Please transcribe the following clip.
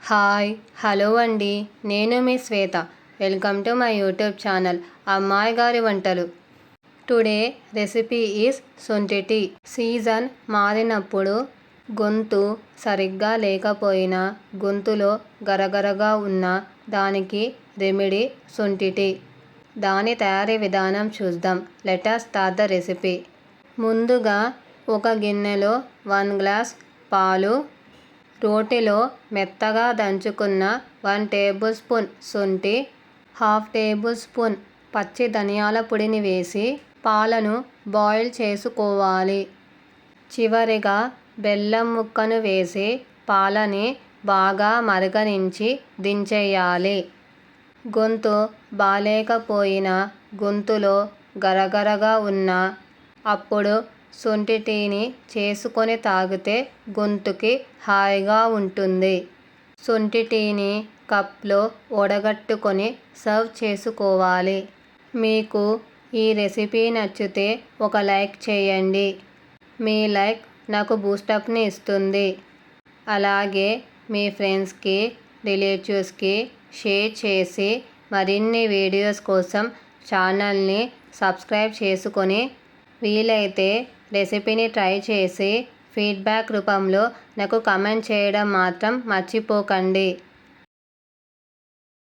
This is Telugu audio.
హాయ్ హలో అండి, నేను మీ Shweta. Welcome to my YouTube channel అమ్మాయి గారి వంటలు. టుడే రెసిపీ ఈజ్ శొంఠి టీ. సీజన్ మారినప్పుడు గొంతు సరిగ్గా లేకపోయినా, గొంతులో గరగరగా ఉన్న దానికి రెమెడీ శొంఠి టీ. దాని తయారీ విధానం చూద్దాం. Let us start the recipe. ముందుగా ఒక గిన్నెలో 1 గ్లాస్ పాలు, రోటిలో మెత్తగా దంచుకున్న 1 టేబుల్ స్పూన్ శొంఠి, 1/2 టేబుల్ స్పూన్ పచ్చి ధనియాల పొడిని వేసి పాలను బాయిల్ చేసుకోవాలి. చివరిగా బెల్లం ముక్కను వేసి పాలని బాగా మరగనించి దించేయాలి. గొంతు బాలేకపోయినా, గొంతులో గరగరగా ఉన్నా అప్పుడు శొంఠి టీని చేసుకొని తాగితే గొంతుకి హాయిగా ఉంటుంది. శొంఠి టీని కప్లో వడగట్టుకొని సర్వ్ చేసుకోవాలి. మీకు ఈ రెసిపీ నచ్చితే ఒక లైక్ చేయండి. మీ లైక్ నాకు బూస్టప్ని ఇస్తుంది. అలాగే మీ ఫ్రెండ్స్కి, రిలేటివ్స్కి షేర్ చేసి మరిన్ని వీడియోస్ కోసం ఛానల్ని సబ్స్క్రైబ్ చేసుకొని, వీలైతే రెసిపీని ట్రై చేసి ఫీడ్బ్యాక్ రూపంలో నాకు కామెంట్ చేయడం మాత్రం మర్చిపోకండి.